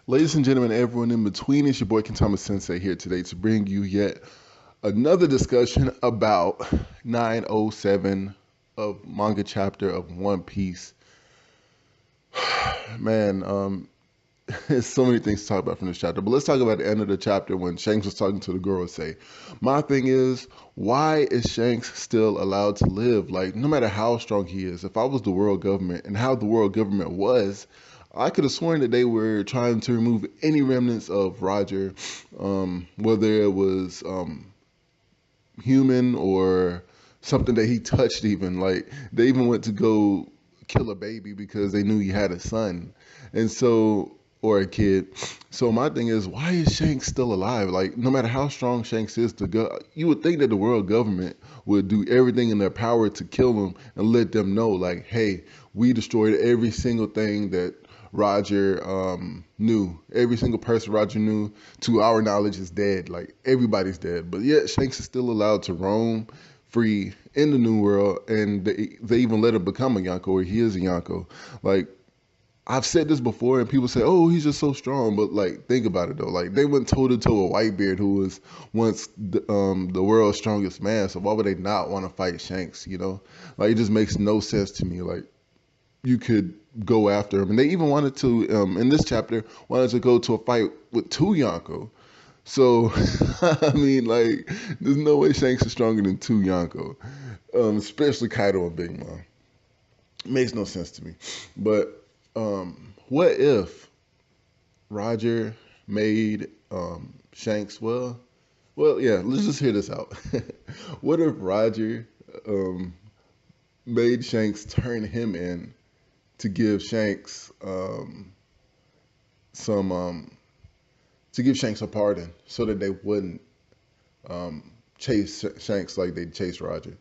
Ladies and gentlemen, everyone in between, it's your boy Kentama Sensei here today to bring you yet another discussion about 907 of manga chapter of One Piece. Man, there's so many things to talk about from this chapter, but let's talk about the end of the chapter when Shanks was talking to the girl and say, my thing is, why is Shanks still allowed to live? Like, no matter how strong he is, if I was the world government and how the world government was, I could have sworn that they were trying to remove any remnants of Roger, whether it was human or something that he touched even. Like, they even went to go kill a baby because they knew he had a son. And so, or a kid. So my thing is, why is Shanks still alive? Like, no matter how strong Shanks is to go, you would think that the world government would do everything in their power to kill him and let them know, like, hey, we destroyed every single thing that Roger knew. Every single person Roger knew, to our knowledge, is dead. Like, everybody's dead. But yet Shanks is still allowed to roam free in the new world, and they even let him become a Yonko, or he is a Yonko. Like, I've said this before, and people say, "Oh, he's just so strong." But like, think about it though. Like, they went toe to toe with Whitebeard, who was once the world's strongest man. So why would they not want to fight Shanks? You know, like, it just makes no sense to me. Like, you could go after him, and they even wanted to in this chapter wanted to go to a fight with two Yonko. So I mean, like, there's no way Shanks is stronger than two Yonko, especially Kaido and Big Mom. It makes no sense to me. But what if Roger made Shanks? Well, yeah. Let's just hear this out. What if Roger um, made Shanks turn him in to give Shanks some to give Shanks a pardon, so that they wouldn't chase Shanks like they chased Roger?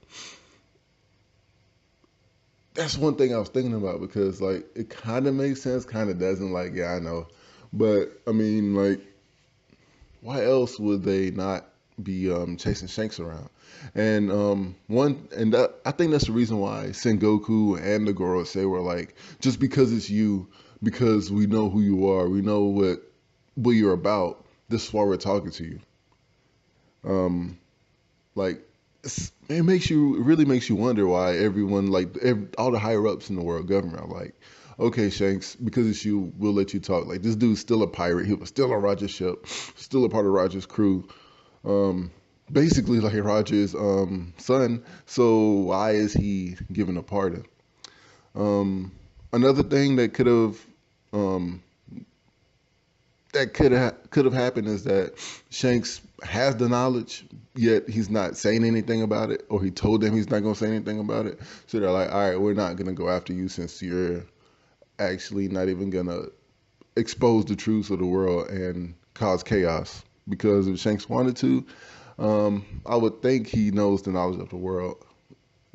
That's one thing I was thinking about, because like, it kind of makes sense, kind of doesn't. Like, yeah, I know, but I mean, like, why else would they not be chasing Shanks around? And I think that's the reason why Sengoku and the Gorosei were like, just because it's you, because we know who you are, we know what you're about. This is why we're talking to you. Um, like, it really makes you wonder why everyone, like, all the higher ups in the world government are like, okay, Shanks, because it's you, we'll let you talk. Like, this dude's still a pirate. He was still on Roger's ship, still a part of Roger's crew. Um, Basically like Roger's son. So why is he given a pardon? Um, Another thing um, could have happened is that Shanks has the knowledge, yet he's not saying anything about it, or he told them he's not going to say anything about it. So they're like, all right, we're not going to go after you, since you're actually not even going to expose the truths of the world and cause chaos. Because if Shanks wanted to, I would think he knows the knowledge of the world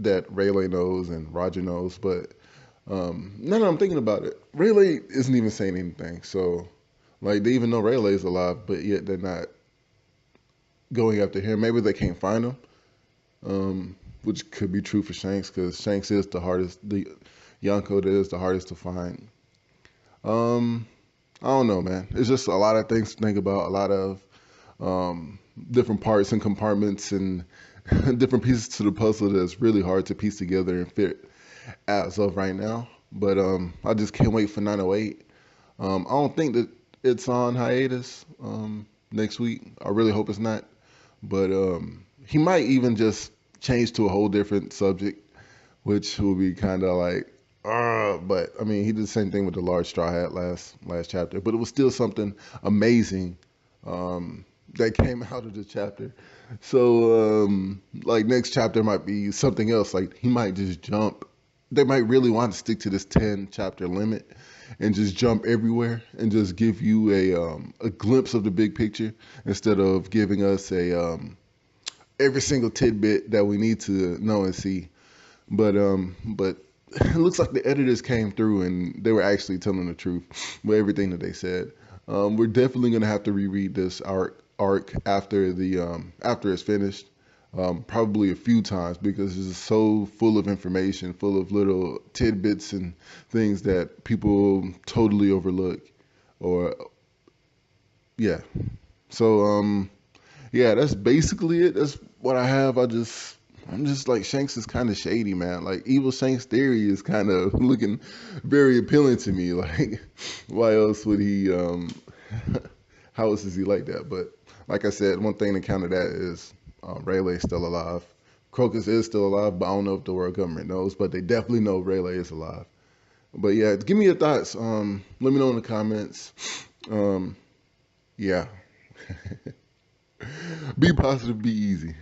that Rayleigh knows and Roger knows. But now that I'm thinking about it, Rayleigh isn't even saying anything. So, like, they even know Rayleigh is alive, but yet they're not going after him. Maybe they can't find him, which could be true for Shanks, because Shanks is the Yonko that is the hardest to find. Um, I don't know, man. It's just a lot of things to think about, a lot of different parts and compartments and different pieces to the puzzle that's really hard to piece together and fit as of right now. But I just can't wait for 908. I don't think that it's on hiatus next week. I really hope it's not. But he might even just change to a whole different subject, which will be kind of like, but I mean, he did the same thing with the large straw hat last chapter, but it was still something amazing that came out of the chapter. So, like, next chapter might be something else. Like, he might just jump. They might really want to stick to this 10 chapter limit and just jump everywhere and just give you a glimpse of the big picture, instead of giving us a every single tidbit that we need to know and see. But it looks like the editors came through and they were actually telling the truth with everything that they said. We're definitely gonna have to reread this arc after after it's finished, probably a few times, because it's so full of information, full of little tidbits and things that people totally overlook, or yeah. So yeah, that's basically it. That's what I have. I'm just like Shanks is kind of shady, man. Like evil Shanks theory is kind of looking very appealing to me. Like why else would he how else is he like that? But like I said, one thing to counter that is Rayleigh's still alive. Crocus is still alive, but I don't know if the world government knows. But they definitely know Rayleigh is alive. But yeah, give me your thoughts. Let me know in the comments. Um, yeah. Be positive, be easy.